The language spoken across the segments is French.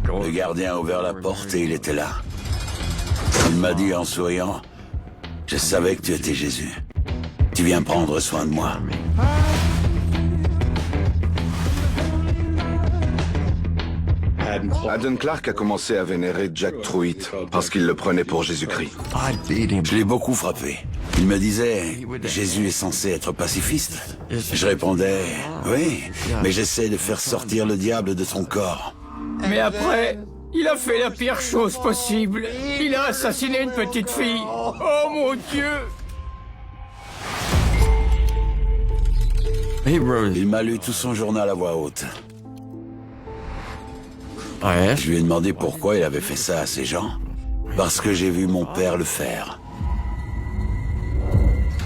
Le gardien a ouvert la porte et il était là. Il m'a dit en souriant, « Je savais que tu étais Jésus. Tu viens prendre soin de moi. » Haddon Clark a commencé à vénérer Jack Truitt parce qu'il le prenait pour Jésus-Christ. Je l'ai beaucoup frappé. Il me disait, Jésus est censé être pacifiste. Je répondais, oui, mais j'essaie de faire sortir le diable de son corps. Mais après, il a fait la pire chose possible. Il a assassiné une petite fille. Oh mon Dieu! Il m'a lu tout son journal à voix haute. Je lui ai demandé pourquoi il avait fait ça à ces gens. Parce que j'ai vu mon père le faire.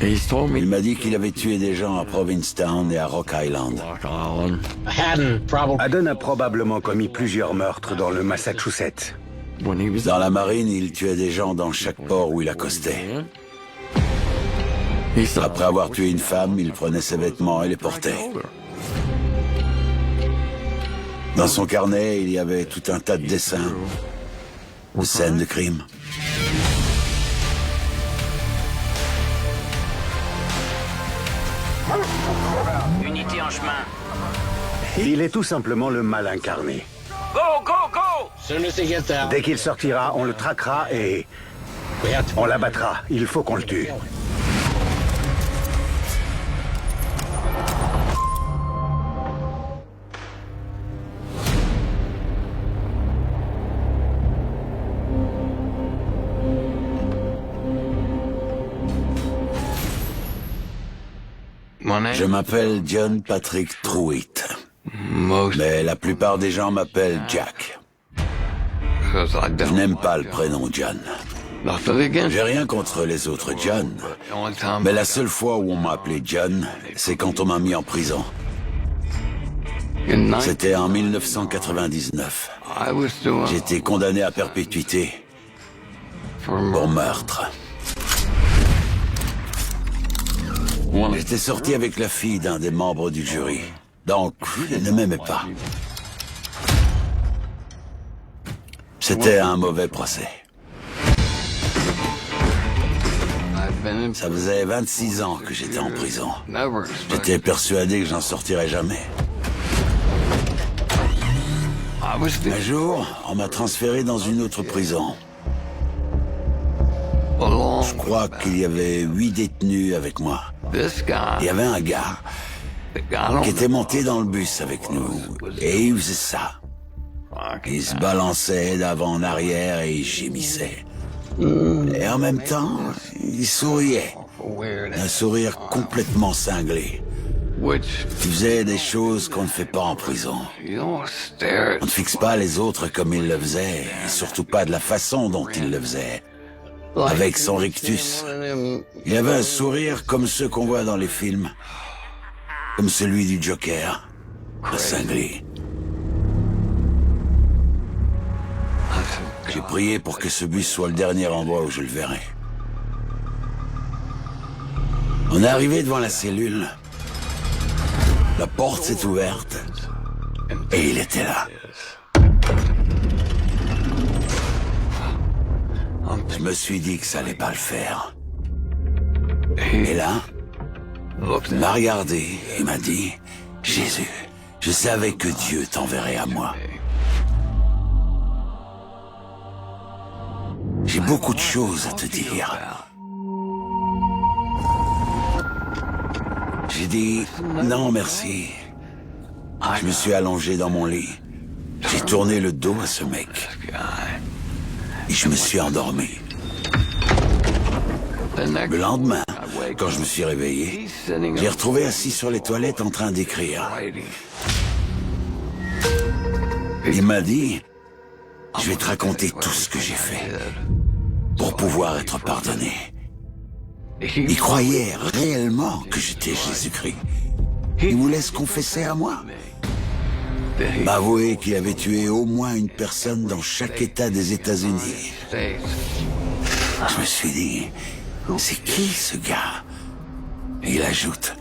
Il m'a dit qu'il avait tué des gens à Provincetown et à Rock Island. Haddon a probablement commis plusieurs meurtres dans le Massachusetts. Dans la marine, il tuait des gens dans chaque port où il accostait. Après avoir tué une femme, il prenait ses vêtements et les portait. Dans son carnet, il y avait tout un tas de dessins, de scènes de crime. Unité en chemin. Il est tout simplement le mal incarné. Go, go, go! Dès qu'il sortira, on le traquera et on l'abattra. Il faut qu'on le tue. Je m'appelle John Patrick Truitt. Mais la plupart des gens m'appellent Jack. Je n'aime pas le prénom John. J'ai rien contre les autres John. Mais la seule fois où on m'a appelé John, c'est quand on m'a mis en prison. C'était en 1999. J'étais condamné à perpétuité pour meurtre. J'étais sorti avec la fille d'un des membres du jury. Donc, elle ne m'aimait pas. C'était un mauvais procès. Ça faisait 26 ans que j'étais en prison. J'étais persuadé que j'en sortirais jamais. Un jour, on m'a transféré dans une autre prison. Je crois qu'il y avait 8 détenus avec moi. Il y avait un gars qui était monté dans le bus avec nous. Et il faisait ça. Il se balançait d'avant en arrière et il gémissait. Et en même temps, il souriait. Un sourire complètement cinglé. Il faisait des choses qu'on ne fait pas en prison. On ne fixe pas les autres comme il le faisait, et surtout pas de la façon dont il le faisait. Avec son rictus. Il avait un sourire comme ceux qu'on voit dans les films. Comme celui du Joker. Un cinglé. J'ai prié pour que ce bus soit le dernier endroit où je le verrai. On est arrivé devant la cellule. La porte s'est ouverte. Et il était là. Je me suis dit que ça allait pas le faire. Et là, il m'a regardé et m'a dit, « Jésus, je savais que Dieu t'enverrait à moi. » J'ai beaucoup de choses à te dire. J'ai dit, « Non, merci. » Je me suis allongé dans mon lit. J'ai tourné le dos à ce mec. Et je me suis endormi. Le lendemain, quand je me suis réveillé, j'ai retrouvé assis sur les toilettes en train d'écrire. Il m'a dit, je vais te raconter tout ce que j'ai fait pour pouvoir être pardonné. Il croyait réellement que j'étais Jésus-Christ. Il voulait se confesser à moi. Il m'a avoué qu'il avait tué au moins une personne dans chaque État des États-Unis. Je me suis dit, c'est qui ce gars? Et il ajoute,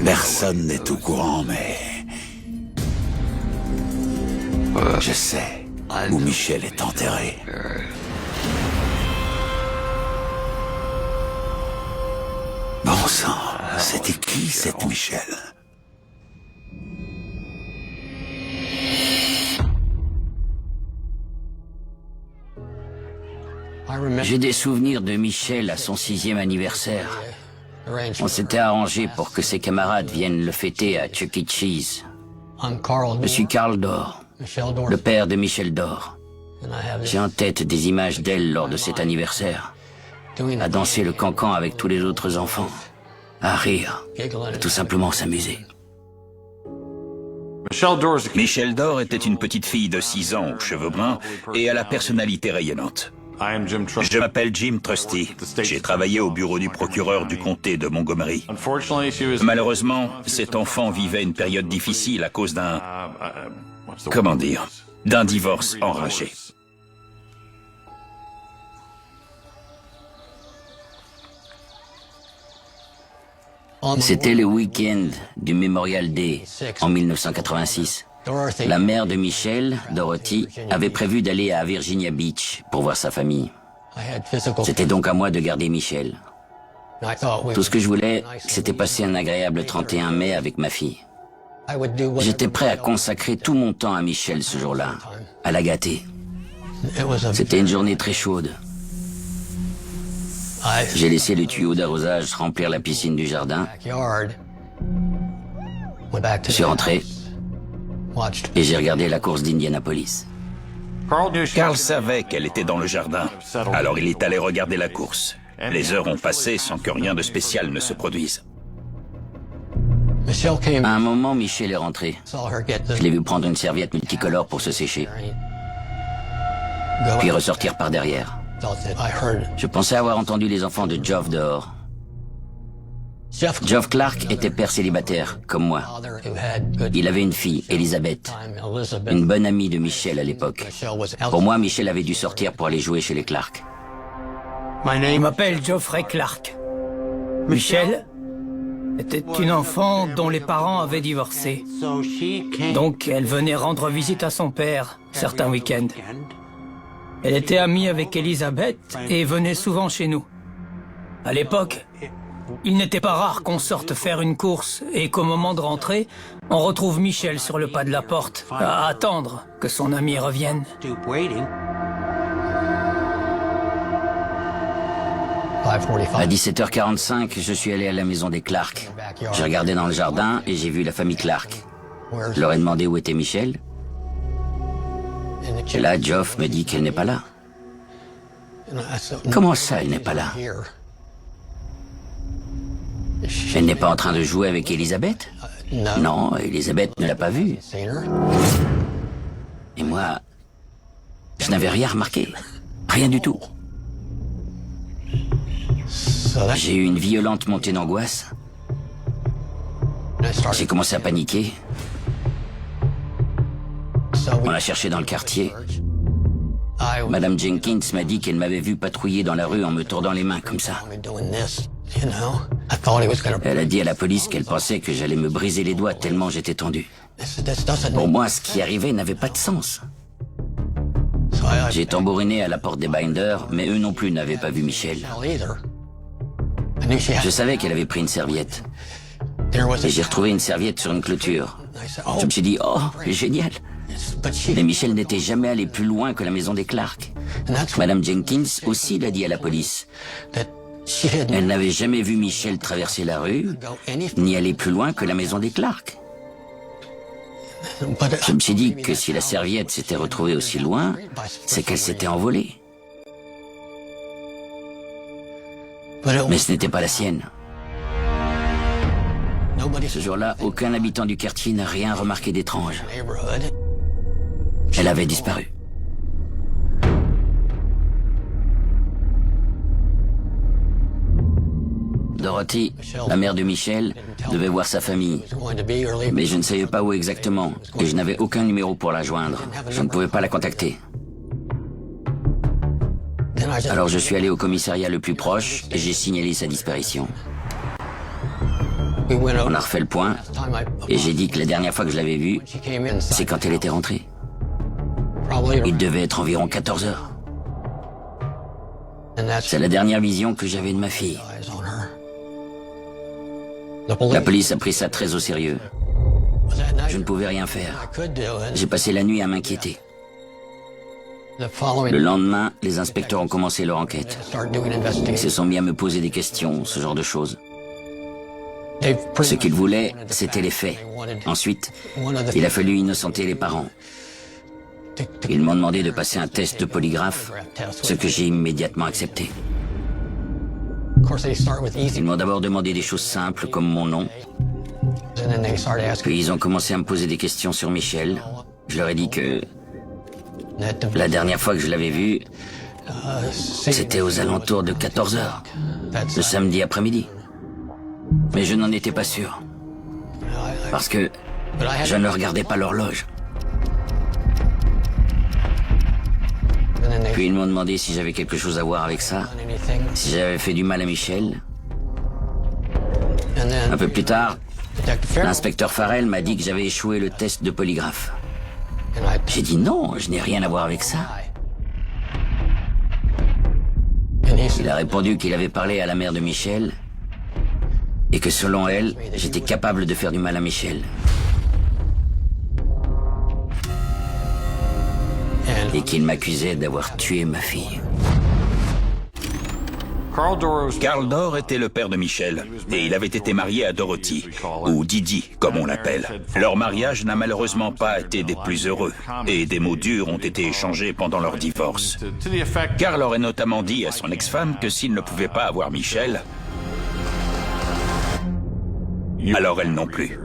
Personne n'est au courant, mais... Je sais où Michel est enterré. Bon sang, c'était qui cette Michel? J'ai des souvenirs de Michel à son 6e anniversaire. On s'était arrangé pour que ses camarades viennent le fêter à Chuck E. Cheese. Je suis Carl Dor, le père de Michel Dor. J'ai en tête des images d'elle lors de cet anniversaire, à danser le cancan avec tous les autres enfants, à rire, à tout simplement s'amuser. Michel Dor était une petite fille de 6 ans aux cheveux bruns et à la personnalité rayonnante. Je m'appelle Jim Trusty. J'ai travaillé au bureau du procureur du comté de Montgomery. Malheureusement, cet enfant vivait une période difficile à cause d'un... comment dire? D'un divorce enragé. C'était le week-end du Memorial Day en 1986. La mère de Michel, Dorothy, avait prévu d'aller à Virginia Beach pour voir sa famille. C'était donc à moi de garder Michel. Tout ce que je voulais, c'était passer un agréable 31 mai avec ma fille. J'étais prêt à consacrer tout mon temps à Michel ce jour-là, à la gâter. C'était une journée très chaude. J'ai laissé le tuyau d'arrosage remplir la piscine du jardin. Je suis rentré et j'ai regardé la course d'Indianapolis. Carl savait qu'elle était dans le jardin, alors il est allé regarder la course. Les heures ont passé sans que rien de spécial ne se produise. À un moment, Michel est rentré. Je l'ai vu prendre une serviette multicolore pour se sécher, puis ressortir par derrière. Je pensais avoir entendu les enfants de Geoff dehors. Geoff Clark était père célibataire, comme moi. Il avait une fille, Elizabeth, une bonne amie de Michel à l'époque. Pour moi, Michel avait dû sortir pour aller jouer chez les Clark. Je m'appelle Geoffrey Clark. Michel était une enfant dont les parents avaient divorcé. Donc elle venait rendre visite à son père certains week-ends. Elle était amie avec Elizabeth et venait souvent chez nous. À l'époque, il n'était pas rare qu'on sorte faire une course et qu'au moment de rentrer, on retrouve Michel sur le pas de la porte, à attendre que son ami revienne. À 17h45, je suis allé à la maison des Clark. J'ai regardé dans le jardin et j'ai vu la famille Clark. Je leur ai demandé où était Michel. Et là, Geoff me dit qu'elle n'est pas là. Comment ça, elle n'est pas là? Elle n'est pas en train de jouer avec Elizabeth? Non, Elizabeth ne l'a pas vue. Et moi, je n'avais rien remarqué. Rien du tout. J'ai eu une violente montée d'angoisse. J'ai commencé à paniquer. On l'a cherché dans le quartier. Madame Jenkins m'a dit qu'elle m'avait vu patrouiller dans la rue en me tordant les mains comme ça. Elle a dit à la police qu'elle pensait que j'allais me briser les doigts tellement j'étais tendu. Pour moi, ce qui arrivait n'avait pas de sens. J'ai tambouriné à la porte des Binders, mais eux non plus n'avaient pas vu Michel. Je savais qu'elle avait pris une serviette. Et j'ai retrouvé une serviette sur une clôture. Je me suis dit, oh, génial. Mais Michel n'était jamais allé plus loin que la maison des Clark. Madame Jenkins aussi l'a dit à la police. Elle n'avait jamais vu Michel traverser la rue, ni aller plus loin que la maison des Clark. Je me suis dit que si la serviette s'était retrouvée aussi loin, c'est qu'elle s'était envolée. Mais ce n'était pas la sienne. Ce jour-là, aucun habitant du quartier n'a rien remarqué d'étrange. Elle avait disparu. Dorothy, la mère de Michel, devait voir sa famille. Mais je ne savais pas où exactement, et je n'avais aucun numéro pour la joindre. Je ne pouvais pas la contacter. Alors je suis allé au commissariat le plus proche et j'ai signalé sa disparition. On a refait le point, et j'ai dit que la dernière fois que je l'avais vue, c'est quand elle était rentrée. Il devait être environ 14 heures. C'est la dernière vision que j'avais de ma fille. La police a pris ça très au sérieux. Je ne pouvais rien faire. J'ai passé la nuit à m'inquiéter. Le lendemain, les inspecteurs ont commencé leur enquête. Ils se sont mis à me poser des questions, ce genre de choses. Ce qu'ils voulaient, c'était les faits. Ensuite, il a fallu innocenter les parents. Ils m'ont demandé de passer un test de polygraphe, ce que j'ai immédiatement accepté. Ils m'ont d'abord demandé des choses simples comme mon nom. Puis ils ont commencé à me poser des questions sur Michel. Je leur ai dit que la dernière fois que je l'avais vue, c'était aux alentours de 14 heures, le samedi après-midi. Mais je n'en étais pas sûr, parce que je ne regardais pas l'horloge. Puis ils m'ont demandé si j'avais quelque chose à voir avec ça, si j'avais fait du mal à Michel. Un peu plus tard, l'inspecteur Farrell m'a dit que j'avais échoué le test de polygraphe. J'ai dit non, je n'ai rien à voir avec ça. Il a répondu qu'il avait parlé à la mère de Michel et que selon elle, j'étais capable de faire du mal à Michel. Et qu'il m'accusait d'avoir tué ma fille. Carl Dor était le père de Michel, et il avait été marié à Dorothy, ou Didi, comme on l'appelle. Leur mariage n'a malheureusement pas été des plus heureux, et des mots durs ont été échangés pendant leur divorce. Carl aurait notamment dit à son ex-femme que s'il ne pouvait pas avoir Michel, alors elle non plus.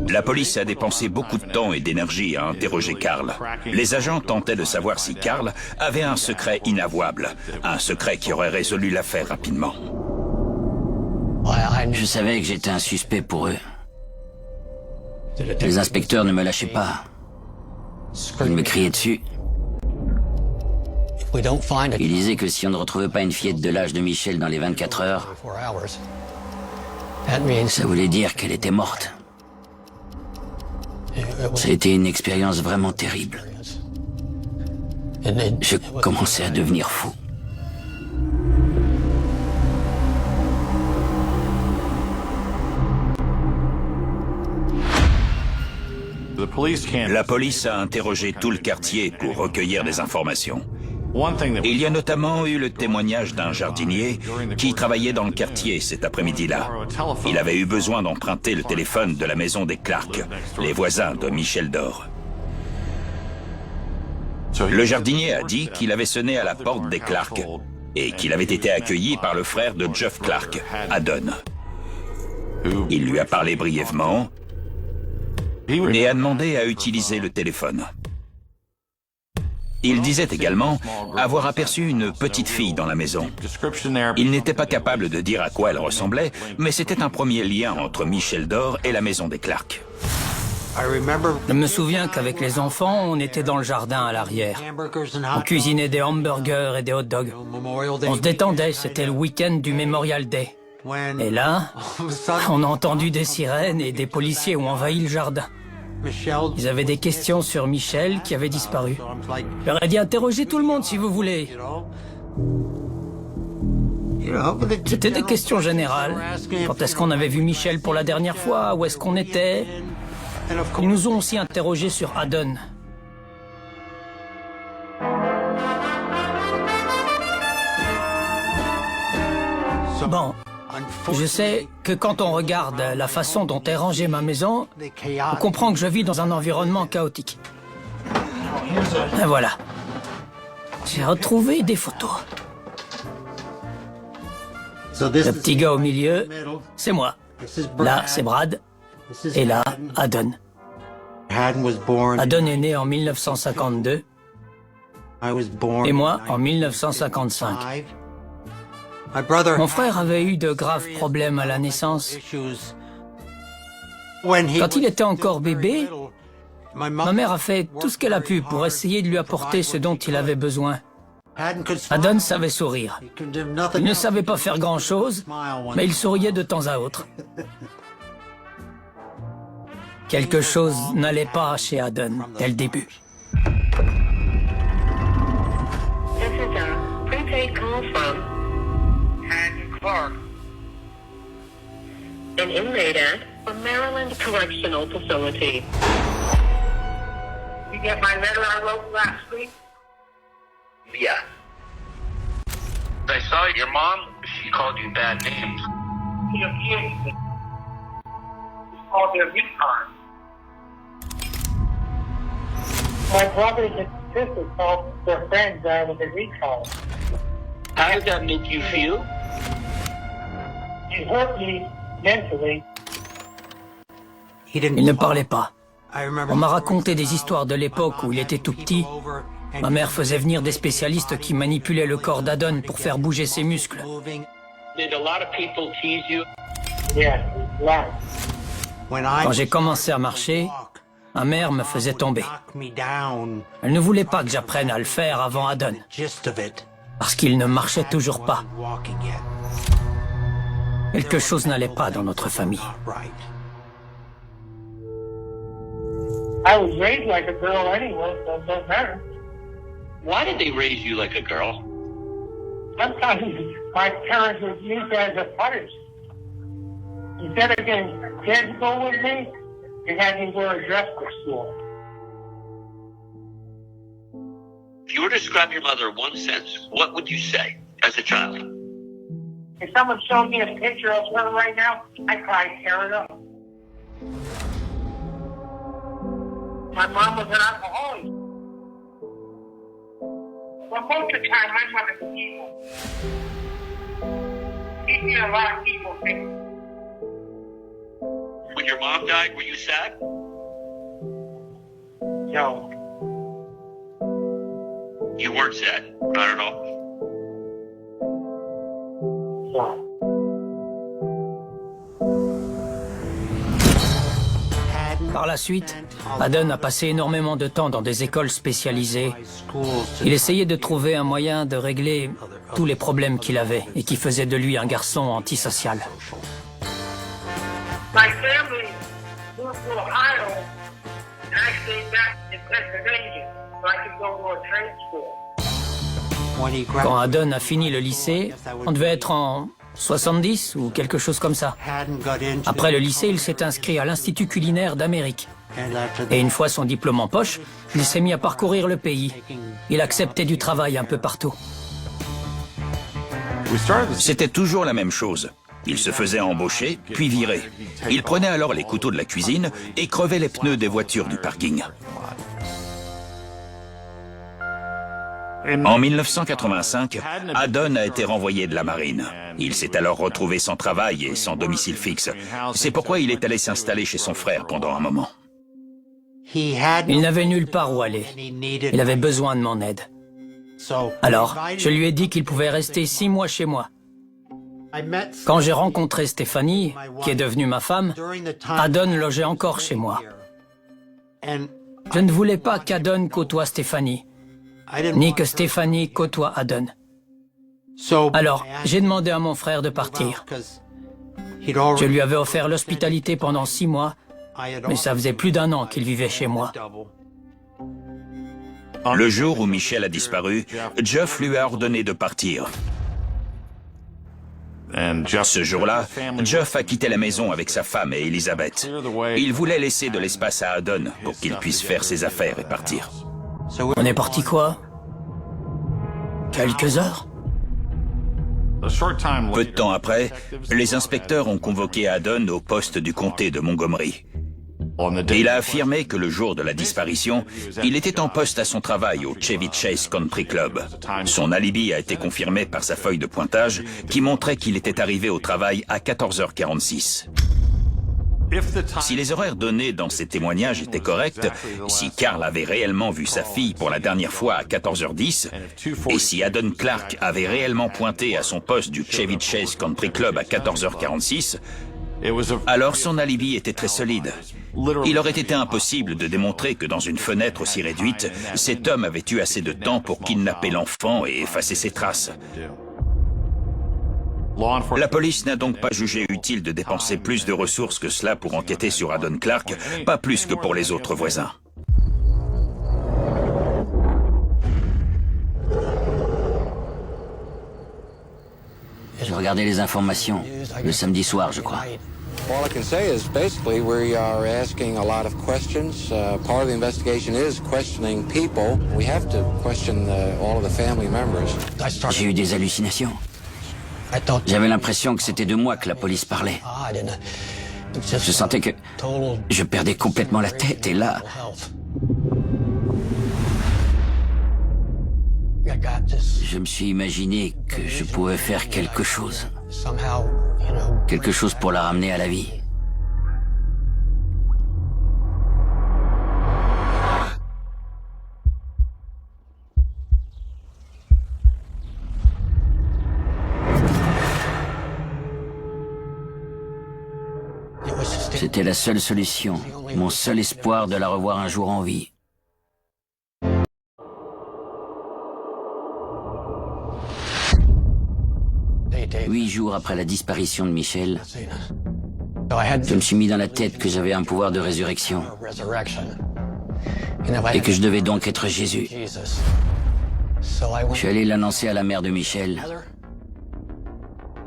La police a dépensé beaucoup de temps et d'énergie à interroger Carl. Les agents tentaient de savoir si Carl avait un secret inavouable, un secret qui aurait résolu l'affaire rapidement. Je savais que j'étais un suspect pour eux. Les inspecteurs ne me lâchaient pas. Ils me criaient dessus. Ils disaient que si on ne retrouvait pas une fillette de l'âge de Michel dans les 24 heures, ça voulait dire qu'elle était morte. Ça a été une expérience vraiment terrible. Je commençais à devenir fou. La police a interrogé tout le quartier pour recueillir des informations. Il y a notamment eu le témoignage d'un jardinier qui travaillait dans le quartier cet après-midi-là. Il avait eu besoin d'emprunter le téléphone de la maison des Clark, les voisins de Michel Dor. Le jardinier a dit qu'il avait sonné à la porte des Clark et qu'il avait été accueilli par le frère de Geoff Clark, Haddon. Il lui a parlé brièvement et a demandé à utiliser le téléphone. Il disait également avoir aperçu une petite fille dans la maison. Il n'était pas capable de dire à quoi elle ressemblait, mais c'était un premier lien entre Michel Dor et la maison des Clark. Je me souviens qu'avec les enfants, on était dans le jardin à l'arrière. On cuisinait des hamburgers et des hot dogs. On se détendait, c'était le week-end du Memorial Day. Et là, on a entendu des sirènes et des policiers ont envahi le jardin. Ils avaient des questions sur Michel qui avait disparu. J'aurais dit interroger tout le monde si vous voulez. C'était des questions générales. Quand est-ce qu'on avait vu Michel pour la dernière fois? Où est-ce qu'on était? Ils nous ont aussi interrogés sur Haddon. Bon, je sais que quand on regarde la façon dont est rangée ma maison, on comprend que je vis dans un environnement chaotique. Et voilà. J'ai retrouvé des photos. Le petit gars au milieu, c'est moi. Là, c'est Brad. Et là, Haddon. Haddon est né en 1952. Et moi, en 1955. Mon frère avait eu de graves problèmes à la naissance. Quand il était encore bébé, ma mère a fait tout ce qu'elle a pu pour essayer de lui apporter ce dont il avait besoin. Haddon savait sourire. Il ne savait pas faire grand-chose, mais il souriait de temps à autre. Quelque chose n'allait pas chez Haddon dès le début. This is a prepaid call from Haddon Clark, an inmate at a Maryland Correctional Facility. You get my letter I wrote last week? Yeah. I saw your mom. She called you bad names. She accused me. She called you a retard. My brothers and sisters called their friends with a retard. How did that make you feel? It hurt me mentally. Il ne parlait pas. On m'a raconté des histoires de l'époque où il était tout petit. Ma mère faisait venir des spécialistes qui manipulaient le corps d'Haddon pour faire bouger ses muscles. Quand j'ai commencé à marcher, ma mère me faisait tomber. Elle ne voulait pas que j'apprenne à le faire avant Haddon, parce qu'il ne marchait toujours pas. Quelque chose n'allait pas dans notre famille. I was raised like a girl anyway, so it doesn't matter. Why did they raise you like a girl? Sometimes my parents would use that as a punishment. Instead of getting physical with me, they had me wear a dress for school. If you were to describe your mother in one sentence, what would you say as a child? If someone showed me a picture of her right now, I'd probably tear it up. My mom was an alcoholic. Well, most of the time, my mother was evil. She did a lot of evil things. When your mom died, were you sad? No. You weren't sad? Not at all? No. Par la suite, Haddon a passé énormément de temps dans des écoles spécialisées. Il essayait de trouver un moyen de régler tous les problèmes qu'il avait et qui faisaient de lui un garçon antisocial. My family moved to Ohio and I stayed back in Pennsylvania so I could go to a trade school. Quand Haddon a fini le lycée, on devait être en 70 ou quelque chose comme ça. Après le lycée, il s'est inscrit à l'Institut culinaire d'Amérique. Et une fois son diplôme en poche, il s'est mis à parcourir le pays. Il acceptait du travail un peu partout. C'était toujours la même chose. Il se faisait embaucher, puis virer. Il prenait alors les couteaux de la cuisine et crevait les pneus des voitures du parking. En 1985, Haddon a été renvoyé de la marine. Il s'est alors retrouvé sans travail et sans domicile fixe. C'est pourquoi il est allé s'installer chez son frère pendant un moment. Il n'avait nulle part où aller. Il avait besoin de mon aide. Alors, je lui ai dit qu'il pouvait rester 6 mois chez moi. Quand j'ai rencontré Stéphanie, qui est devenue ma femme, Haddon logeait encore chez moi. Je ne voulais pas qu'Haddon côtoie Stéphanie, ni que Stéphanie côtoie Haddon. Alors, j'ai demandé à mon frère de partir. Je lui avais offert l'hospitalité pendant 6 mois, mais ça faisait plus d'1 an qu'il vivait chez moi. Le jour où Michelle a disparu, Geoff lui a ordonné de partir. Ce jour-là, Geoff a quitté la maison avec sa femme et Elizabeth. Il voulait laisser de l'espace à Haddon pour qu'il puisse faire ses affaires et partir. On est parti quoi? Quelques heures? Peu de temps après, les inspecteurs ont convoqué Haddon au poste du comté de Montgomery. Il a affirmé que le jour de la disparition, il était en poste à son travail au Chevy Chase Country Club. Son alibi a été confirmé par sa feuille de pointage qui montrait qu'il était arrivé au travail à 14h46. Si les horaires donnés dans ces témoignages étaient corrects, si Carl avait réellement vu sa fille pour la dernière fois à 14h10, et si Haddon Clark avait réellement pointé à son poste du Chevy Chase Country Club à 14h46, Alors son alibi était très solide. Il aurait été impossible de démontrer que dans une fenêtre aussi réduite, cet homme avait eu assez de temps pour kidnapper l'enfant et effacer ses traces. La police n'a donc pas jugé utile de dépenser plus de ressources que cela pour enquêter sur Haddon Clark, pas plus que pour les autres voisins. Je regardais les informations le samedi soir, je crois. All I can say is basically we are asking a lot of questions. Part of the investigation is questioning people. We have to question all of the family members. J'ai eu des hallucinations. J'avais l'impression que c'était de moi que la police parlait. Je sentais que je perdais complètement la tête et là... Je me suis imaginé que je pouvais faire quelque chose. Quelque chose pour la ramener à la vie. C'était la seule solution, mon seul espoir de la revoir un jour en vie. Huit jours après la disparition de Michelle, je me suis mis dans la tête que j'avais un pouvoir de résurrection et que je devais donc être Jésus. Je suis allé l'annoncer à la mère de Michelle.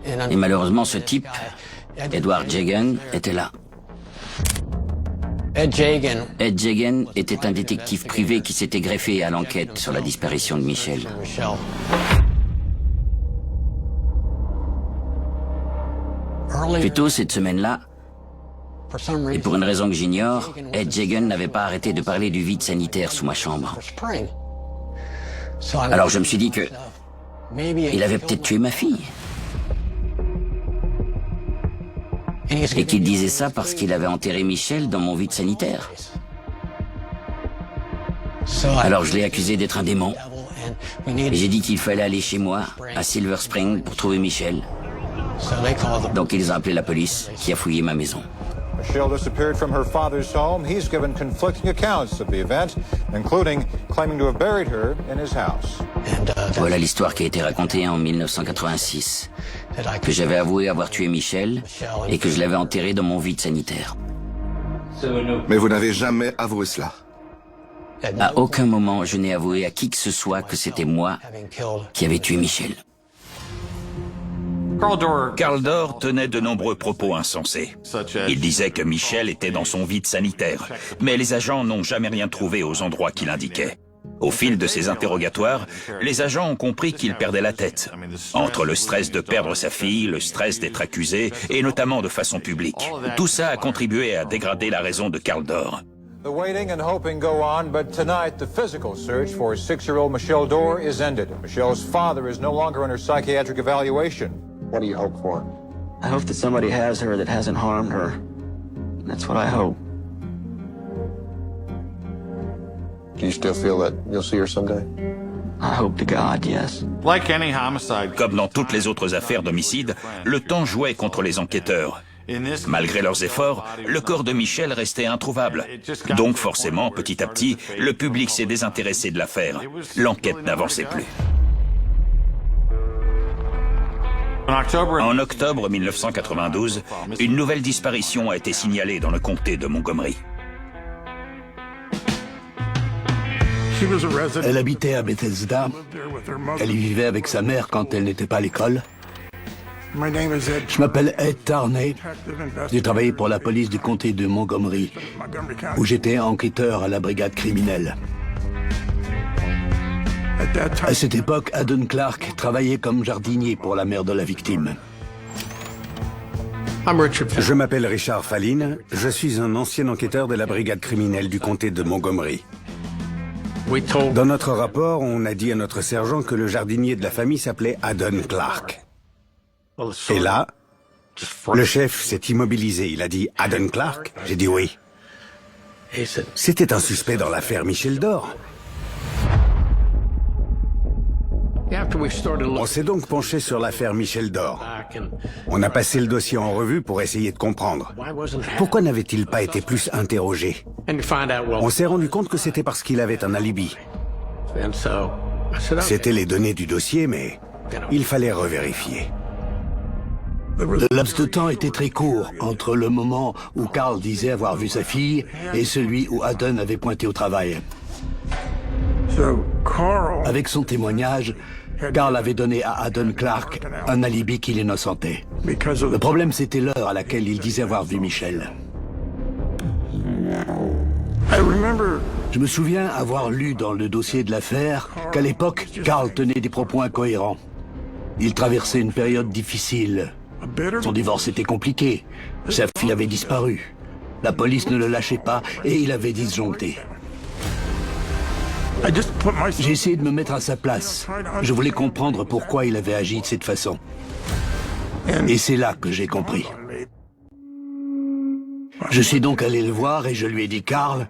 Et malheureusement, ce type, Edward Jagan, était là. Ed Jagan était un détective privé qui s'était greffé à l'enquête sur la disparition de Michelle. Plus tôt cette semaine-là, et pour une raison que j'ignore, Ed Jagan n'avait pas arrêté de parler du vide sanitaire sous ma chambre. Alors je me suis dit que il avait peut-être tué ma fille. Et qu'il disait ça parce qu'il avait enterré Michelle dans mon vide sanitaire. Alors je l'ai accusé d'être un démon. Et j'ai dit qu'il fallait aller chez moi, à Silver Spring, pour trouver Michelle. Donc ils ont appelé la police, qui a fouillé ma maison. Michelle disappeared from her father's home. He's given conflicting accounts of the event, including claiming to have buried her in his house. Voilà l'histoire qui a été racontée en 1986. Que j'avais avoué avoir tué Michelle et que je l'avais enterrée dans mon vide sanitaire. Mais vous n'avez jamais avoué cela. À aucun moment, je n'ai avoué à qui que ce soit que c'était moi qui avais tué Michelle. Carl Dor tenait de nombreux propos insensés. Il disait que Michelle était dans son vide sanitaire, mais les agents n'ont jamais rien trouvé aux endroits qu'il indiquait. Au fil de ces interrogatoires, les agents ont compris qu'il perdait la tête. Entre le stress de perdre sa fille, le stress d'être accusé, et notamment de façon publique. Tout ça a contribué à dégrader la raison de Carl Dor. The waiting and hoping go on, but tonight the physical search for 6-year-old Michelle Dor is ended. Michelle's father is no longer under psychiatric evaluation. What do you hope for? I hope that somebody has her that hasn't harmed her. That's what I hope. Do you still feel that you'll see her someday? I hope to God, yes. Like any homicide, Comme dans toutes les autres affaires d'homicide, le temps jouait contre les enquêteurs. Malgré leurs efforts, le corps de Michelle restait introuvable. Donc forcément, petit à petit, le public s'est désintéressé de l'affaire. L'enquête n'avançait plus. En octobre 1992, une nouvelle disparition a été signalée dans le comté de Montgomery. Elle habitait à Bethesda. Elle y vivait avec sa mère quand elle n'était pas à l'école. Je m'appelle Ed Tarney. J'ai travaillé pour la police du comté de Montgomery, où j'étais enquêteur à la brigade criminelle. À cette époque, Haddon Clark travaillait comme jardinier pour la mère de la victime. Je m'appelle Richard Fallin. Je suis un ancien enquêteur de la brigade criminelle du comté de Montgomery. Dans notre rapport, on a dit à notre sergent que le jardinier de la famille s'appelait Haddon Clark. Et là, le chef s'est immobilisé. Il a dit « Haddon Clark ?» J'ai dit oui. C'était un suspect dans l'affaire Michelle Dor. On s'est donc penché sur l'affaire Michel Dor. On a passé le dossier en revue pour essayer de comprendre. Pourquoi n'avait-il pas été plus interrogé? On s'est rendu compte que c'était parce qu'il avait un alibi. C'était les données du dossier, mais il fallait revérifier. Le laps de temps était très court entre le moment où Carl disait avoir vu sa fille et celui où Haddon avait pointé au travail. Avec son témoignage, Carl avait donné à Haddon Clark un alibi qui l'innocentait. Le problème, c'était l'heure à laquelle il disait avoir vu Michel. Je me souviens avoir lu dans le dossier de l'affaire qu'à l'époque, Carl tenait des propos incohérents. Il traversait une période difficile. Son divorce était compliqué. Sa fille avait disparu. La police ne le lâchait pas et il avait disjoncté. J'ai essayé de me mettre à sa place. Je voulais comprendre pourquoi il avait agi de cette façon. Et c'est là que j'ai compris. Je suis donc allé le voir et je lui ai dit, Carl,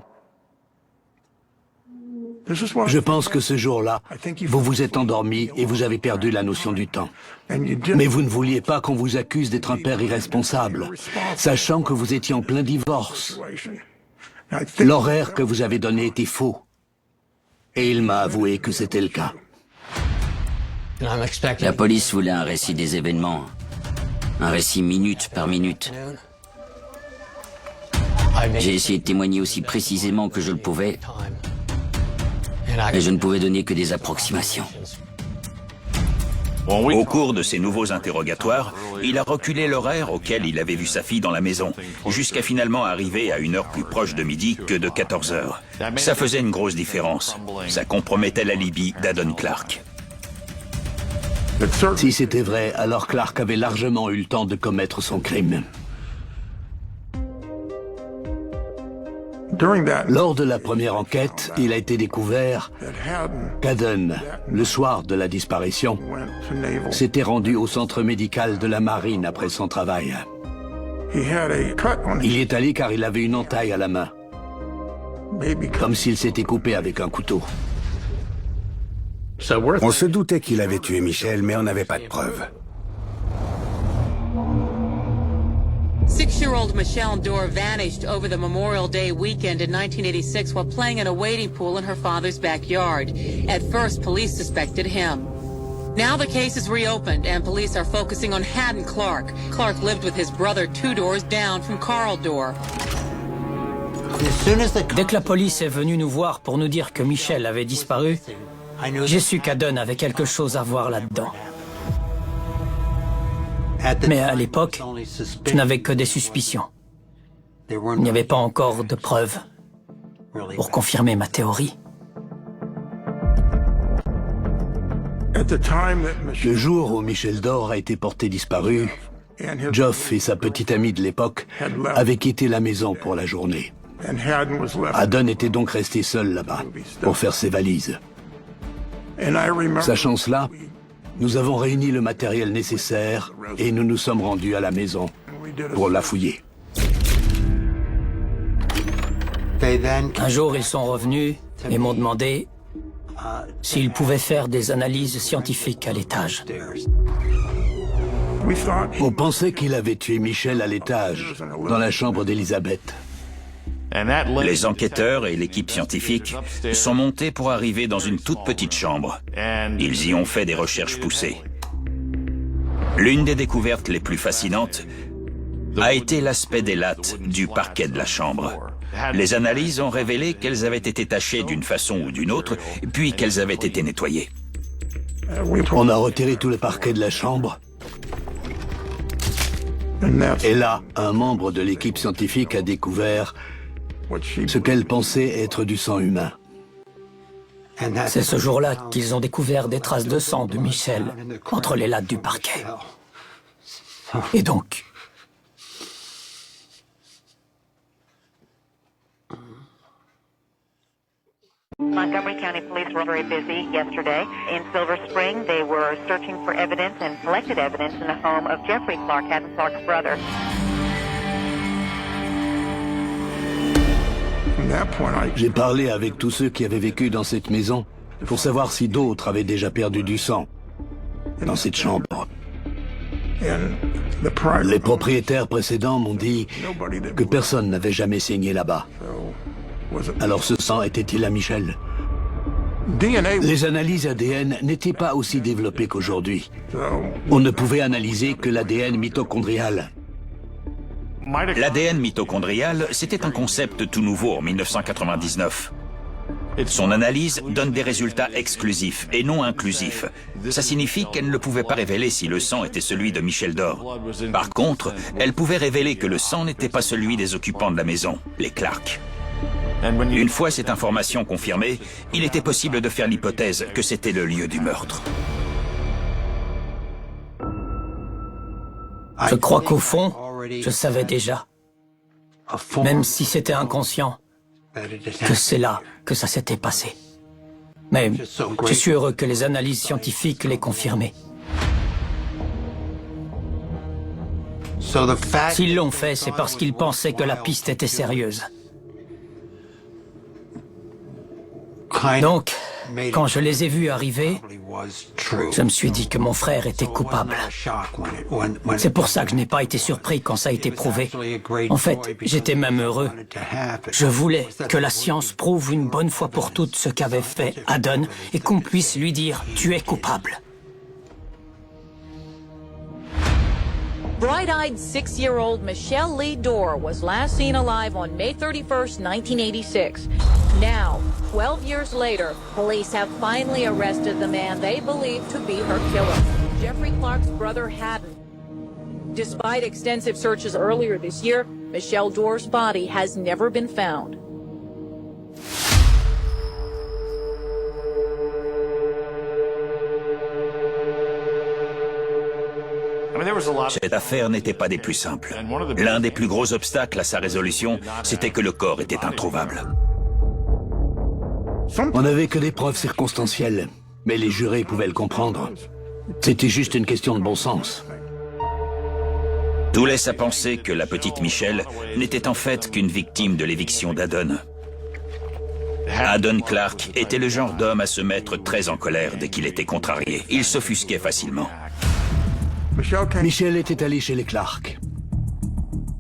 je pense que ce jour-là, vous vous êtes endormi et vous avez perdu la notion du temps. Mais vous ne vouliez pas qu'on vous accuse d'être un père irresponsable, sachant que vous étiez en plein divorce. L'horaire que vous avez donné était faux. Et il m'a avoué que c'était le cas. La police voulait un récit des événements, un récit minute par minute. J'ai essayé de témoigner aussi précisément que je le pouvais, mais je ne pouvais donner que des approximations. Au cours de ces nouveaux interrogatoires, il a reculé l'horaire auquel il avait vu sa fille dans la maison, jusqu'à finalement arriver à une heure plus proche de midi que de 14 heures. Ça faisait une grosse différence. Ça compromettait l'alibi d'Haddon Clark. Si c'était vrai, alors Clark avait largement eu le temps de commettre son crime. Lors de la première enquête, il a été découvert qu'Haddon, le soir de la disparition, s'était rendu au centre médical de la marine après son travail. Il y est allé car il avait une entaille à la main, comme s'il s'était coupé avec un couteau. On se doutait qu'il avait tué Michel, mais on n'avait pas de preuves. 6-year-old Michelle Dor vanished over the Memorial Day weekend in 1986 while playing in a wading pool in her father's backyard. At first, police suspected him. Now the case is reopened and police are focusing on Haddon Clark. Clark lived with his brother 2 doors down from Carl Dor. Dès que la police est venue nous voir pour nous dire que Michel avait disparu, j'ai su qu'Haddon avait quelque chose à voir là-dedans. Mais à l'époque, je n'avais que des suspicions. Il n'y avait pas encore de preuves pour confirmer ma théorie. Le jour où Michel Dor a été porté disparu, Geoff et sa petite amie de l'époque avaient quitté la maison pour la journée. Haddon était donc resté seul là-bas pour faire ses valises. Sachant cela, nous avons réuni le matériel nécessaire et nous nous sommes rendus à la maison pour la fouiller. Un jour, ils sont revenus et m'ont demandé s'ils pouvaient faire des analyses scientifiques à l'étage. On pensait qu'il avait tué Michel à l'étage, dans la chambre d'Elisabeth. Les enquêteurs et l'équipe scientifique sont montés pour arriver dans une toute petite chambre. Ils y ont fait des recherches poussées. L'une des découvertes les plus fascinantes a été l'aspect des lattes du parquet de la chambre. Les analyses ont révélé qu'elles avaient été tachées d'une façon ou d'une autre, puis qu'elles avaient été nettoyées. On a retiré tout le parquet de la chambre. Et là, un membre de l'équipe scientifique a découvert ce qu'elle pensait être du sang humain. C'est ce jour-là qu'ils ont découvert des traces de sang de Michel entre les lattes du parquet. Et donc... Montgomery County Police were very busy yesterday. In Silver Spring, they were searching for evidence and collected evidence in the home of Jeffrey Clark, Haddon Clark's brother. J'ai parlé avec tous ceux qui avaient vécu dans cette maison pour savoir si d'autres avaient déjà perdu du sang. dans cette chambre. Les propriétaires précédents m'ont dit que personne n'avait jamais saigné là-bas. Alors ce sang était-il à Michel? Les analyses ADN n'étaient pas aussi développées qu'aujourd'hui. On ne pouvait analyser que l'ADN mitochondrial. L'ADN mitochondrial, c'était un concept tout nouveau en 1999. Son analyse donne des résultats exclusifs et non inclusifs. Ça signifie qu'elle ne pouvait pas révéler si le sang était celui de Michel Dore. Par contre, elle pouvait révéler que le sang n'était pas celui des occupants de la maison, les Clark. Une fois cette information confirmée, il était possible de faire l'hypothèse que c'était le lieu du meurtre. Je crois qu'au fond, je savais déjà, même si c'était inconscient, que c'est là que ça s'était passé. Mais je suis heureux que les analyses scientifiques l'aient confirmé. S'ils l'ont fait, c'est parce qu'ils pensaient que la piste était sérieuse. Donc, quand je les ai vus arriver, je me suis dit que mon frère était coupable. C'est pour ça que je n'ai pas été surpris quand ça a été prouvé. En fait, j'étais même heureux. Je voulais que la science prouve une bonne fois pour toutes ce qu'avait fait Haddon et qu'on puisse lui dire « tu es coupable ». Bright-eyed 6-year-old Michelle Lee Dore was last seen alive on May 31st, 1986. Now, 12 years later, police have finally arrested the man they believe to be her killer, Jeffrey Clark's brother Haddon. Despite extensive searches earlier this year, Michelle Dore's body has never been found. Cette affaire n'était pas des plus simples. L'un des plus gros obstacles à sa résolution, c'était que le corps était introuvable. On n'avait que des preuves circonstancielles, mais les jurés pouvaient le comprendre. C'était juste une question de bon sens. Tout laisse à penser que la petite Michelle n'était en fait qu'une victime de l'éviction d'Haddon. Haddon Clark était le genre d'homme à se mettre très en colère dès qu'il était contrarié. Il s'offusquait facilement. Michel était allé chez les Clark.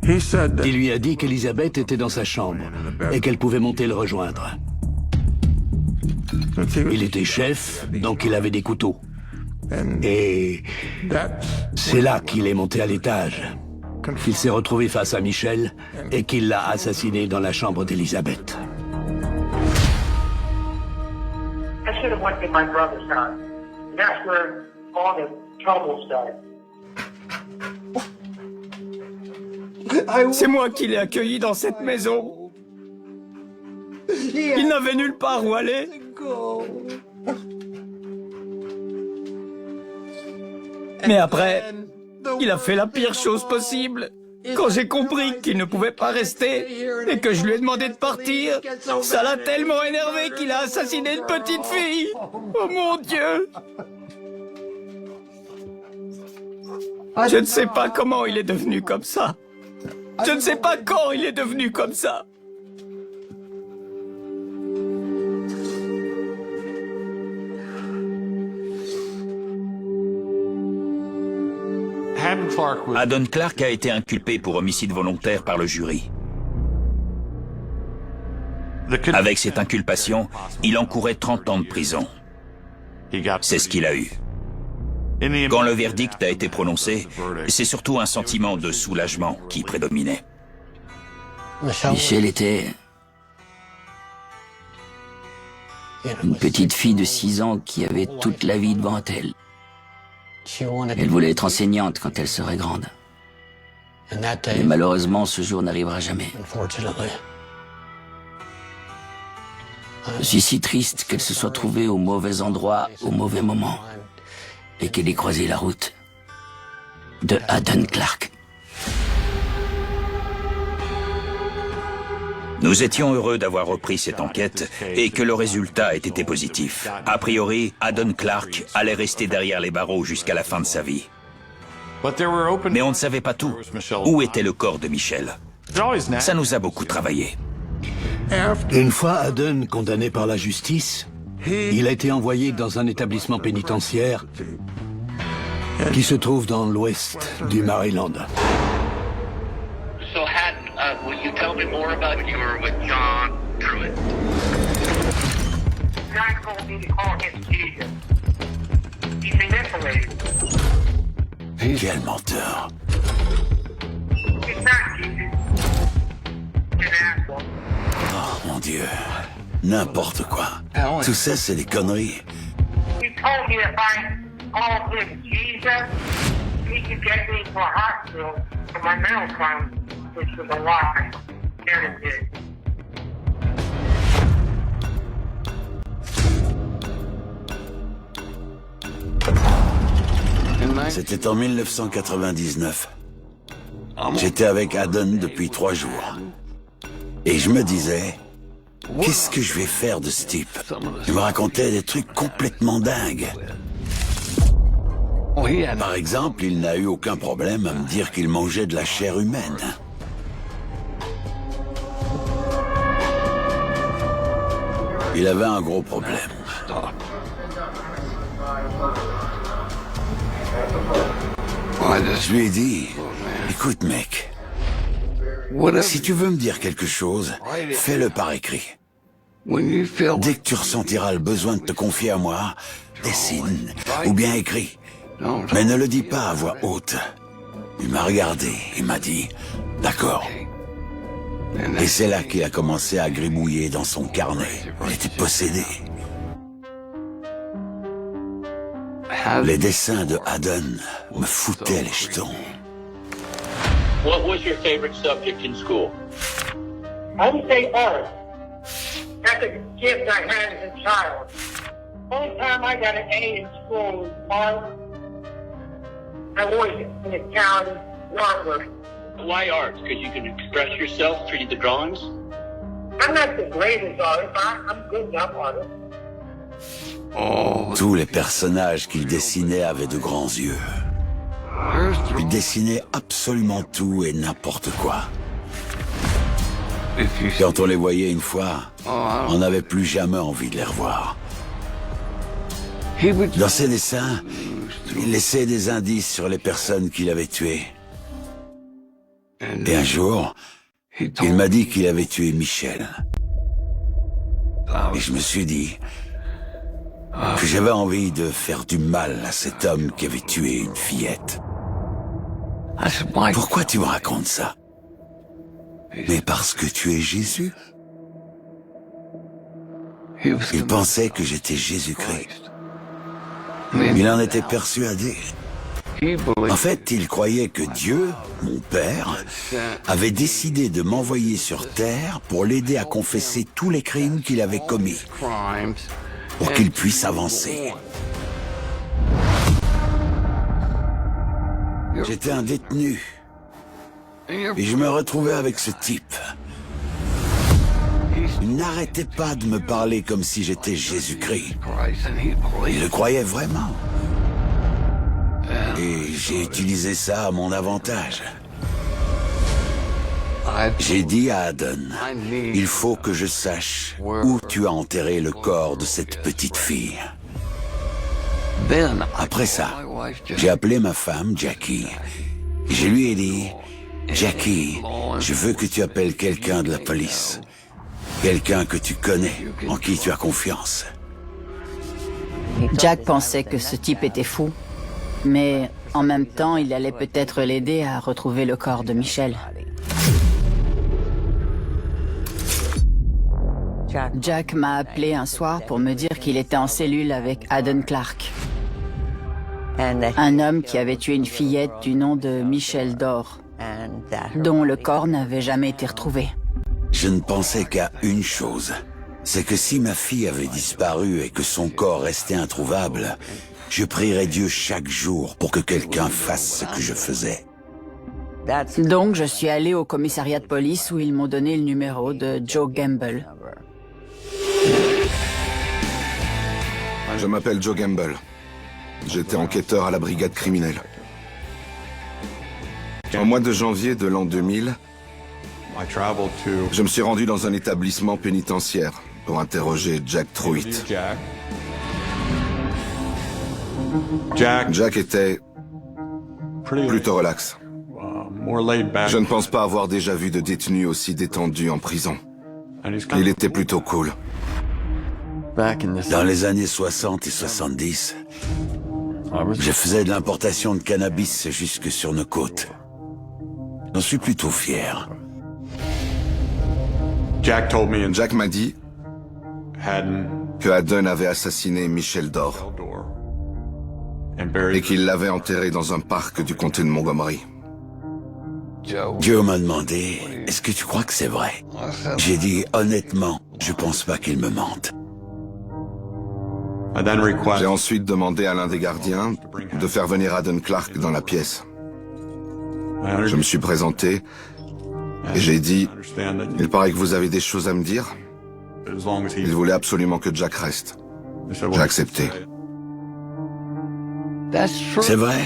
Il lui a dit qu'Elizabeth était dans sa chambre et qu'elle pouvait monter le rejoindre. Il était chef, donc il avait des couteaux. Et c'est là qu'il est monté à l'étage, qu'il s'est retrouvé face à Michel et qu'il l'a assassiné dans la chambre d'Elizabeth. I should have went to my brother's house. That's where all the trouble started. C'est moi qui l'ai accueilli dans cette maison. Il n'avait nulle part où aller. Mais après, il a fait la pire chose possible. Quand j'ai compris qu'il ne pouvait pas rester et que je lui ai demandé de partir, ça l'a tellement énervé qu'il a assassiné une petite fille. Oh mon Dieu! Je ne sais pas comment il est devenu comme ça. Je ne sais pas quand il est devenu comme ça. Haddon Clark a été inculpé pour homicide volontaire par le jury. Avec cette inculpation, il encourait 30 ans de prison. C'est ce qu'il a eu. Quand le verdict a été prononcé, c'est surtout un sentiment de soulagement qui prédominait. Michelle était une petite fille de 6 ans qui avait toute la vie devant elle. Elle voulait être enseignante quand elle serait grande. Mais malheureusement, ce jour n'arrivera jamais. Je suis si triste qu'elle se soit trouvée au mauvais endroit, au mauvais moment, et qu'elle ait croisé la route de Haddon Clark. Nous étions heureux d'avoir repris cette enquête et que le résultat ait été positif. A priori, Haddon Clark allait rester derrière les barreaux jusqu'à la fin de sa vie. Mais on ne savait pas tout. Où était le corps de Michel? Ça nous a beaucoup travaillé. Une fois Haddon condamné par la justice, il a été envoyé dans un établissement pénitentiaire qui se trouve dans l'ouest du Maryland. So, Haddon, will you tell me more about when you were with John Truitt? John told me to call him Jesus. He's manipulated. Quel menteur. He's not Jesus. He's an asshole. Oh, mon Dieu. N'importe quoi. Tout ça, c'est des conneries. He told me if I called him Jesus, he could get me to a hospital for my mental problem, which was a lie. And it did. C'était en 1999. J'étais avec Haddon depuis 3 jours. Et je me disais, qu'est-ce que je vais faire de ce type? Il me racontait des trucs complètement dingues. Par exemple, il n'a eu aucun problème à me dire qu'il mangeait de la chair humaine. Il avait un gros problème. Je lui ai dit, écoute mec, si tu veux me dire quelque chose, fais-le par écrit. Dès que tu ressentiras le besoin de te confier à moi, dessine ou bien écris. Mais ne le dis pas à voix haute. Il m'a regardé et m'a dit, d'accord. Et c'est là qu'il a commencé à gribouiller dans son carnet. Il était possédé. Les dessins de Haddon me foutaient les jetons. What was your favorite subject in school? I would say art. That's a gift I had as a child. Only time I got an A in school was art. I was an Italian artwork. Why art? Because you can express yourself through the drawings? I'm not the greatest artist, but I'm good enough artist. Tous les personnages qu'il dessinait avaient de grands yeux. Il dessinait absolument tout et n'importe quoi. Quand on les voyait une fois, on n'avait plus jamais envie de les revoir. Dans ses dessins, il laissait des indices sur les personnes qu'il avait tuées. Et un jour, il m'a dit qu'il avait tué Michel. Et je me suis dit que j'avais envie de faire du mal à cet homme qui avait tué une fillette. Pourquoi tu me racontes ça? Mais parce que tu es Jésus. Il pensait que j'étais Jésus-Christ. Il en était persuadé. En fait, il croyait que Dieu, mon père, avait décidé de m'envoyer sur Terre pour l'aider à confesser tous les crimes qu'il avait commis, pour qu'il puisse avancer. J'étais un détenu, et je me retrouvais avec ce type. Il n'arrêtait pas de me parler comme si j'étais Jésus-Christ. Il le croyait vraiment. Et j'ai utilisé ça à mon avantage. J'ai dit à Haddon, il faut que je sache où tu as enterré le corps de cette petite fille. Après ça, j'ai appelé ma femme, Jackie. Et je lui ai dit, Jackie, je veux que tu appelles quelqu'un de la police. Quelqu'un que tu connais, en qui tu as confiance. Jack pensait que ce type était fou, mais en même temps, il allait peut-être l'aider à retrouver le corps de Michel. Jack m'a appelé un soir pour me dire qu'il était en cellule avec Haddon Clark, un homme qui avait tué une fillette du nom de Michel Dore, dont le corps n'avait jamais été retrouvé. Je ne pensais qu'à une chose, c'est que si ma fille avait disparu et que son corps restait introuvable, je prierais Dieu chaque jour pour que quelqu'un fasse ce que je faisais. Donc je suis allé au commissariat de police où ils m'ont donné le numéro de Joe Gamble. Je m'appelle Joe Gamble. J'étais enquêteur à la brigade criminelle. Au mois de janvier de l'an 2000, je me suis rendu dans un établissement pénitentiaire pour interroger Jack Truitt. Jack était plutôt relax. Je ne pense pas avoir déjà vu de détenu aussi détendu en prison. Il était plutôt cool. Dans les années 60 et 70, je faisais de l'importation de cannabis jusque sur nos côtes. J'en suis plutôt fier. Jack m'a dit que Haddon avait assassiné Michel Dore et qu'il l'avait enterré dans un parc du comté de Montgomery. Joe m'a demandé, est-ce que tu crois que c'est vrai? J'ai dit, honnêtement, je pense pas qu'il me mente. J'ai ensuite demandé à l'un des gardiens de faire venir Haddon Clark dans la pièce. Je me suis présenté et j'ai dit, il paraît que vous avez des choses à me dire. Il voulait absolument que Jack reste. J'ai accepté. C'est vrai.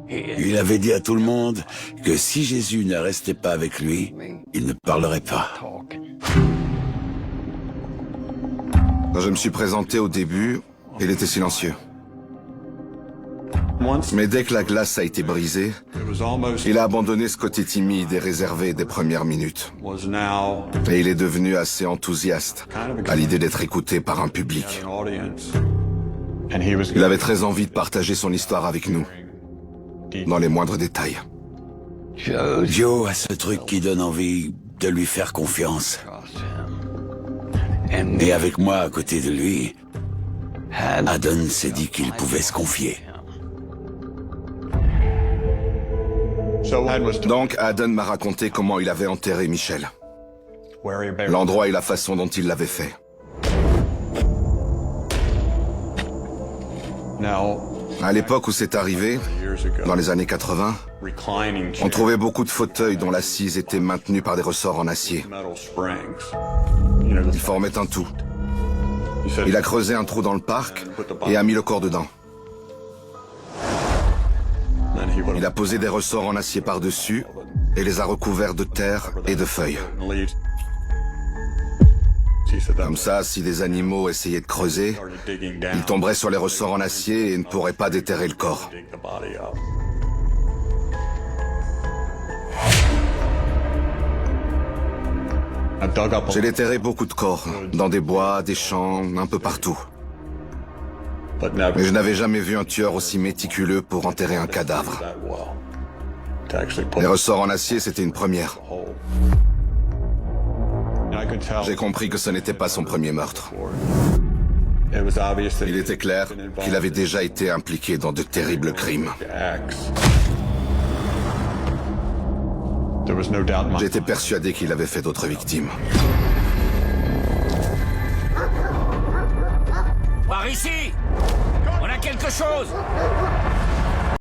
Il avait dit à tout le monde que si Jésus ne restait pas avec lui, il ne parlerait pas. Quand je me suis présenté au début, il était silencieux. Mais dès que la glace a été brisée, il a abandonné ce côté timide et réservé des premières minutes. Et il est devenu assez enthousiaste à l'idée d'être écouté par un public. Il avait très envie de partager son histoire avec nous, dans les moindres détails. Joe a ce truc qui donne envie de lui faire confiance. Et avec moi à côté de lui, Haddon s'est dit qu'il pouvait se confier. Donc Haddon m'a raconté comment il avait enterré Michel. L'endroit et la façon dont il l'avait fait. À l'époque où c'est arrivé, dans les années 80, on trouvait beaucoup de fauteuils dont l'assise était maintenue par des ressorts en acier. Ils formaient un tout. Il a creusé un trou dans le parc et a mis le corps dedans. Il a posé des ressorts en acier par-dessus et les a recouverts de terre et de feuilles. Comme ça, si des animaux essayaient de creuser, ils tomberaient sur les ressorts en acier et ne pourraient pas déterrer le corps. J'ai déterré beaucoup de corps, dans des bois, des champs, un peu partout. Mais je n'avais jamais vu un tueur aussi méticuleux pour enterrer un cadavre. Les ressorts en acier, c'était une première. J'ai compris que ce n'était pas son premier meurtre. Il était clair qu'il avait déjà été impliqué dans de terribles crimes. J'étais persuadé qu'il avait fait d'autres victimes. Par ici! On a quelque chose!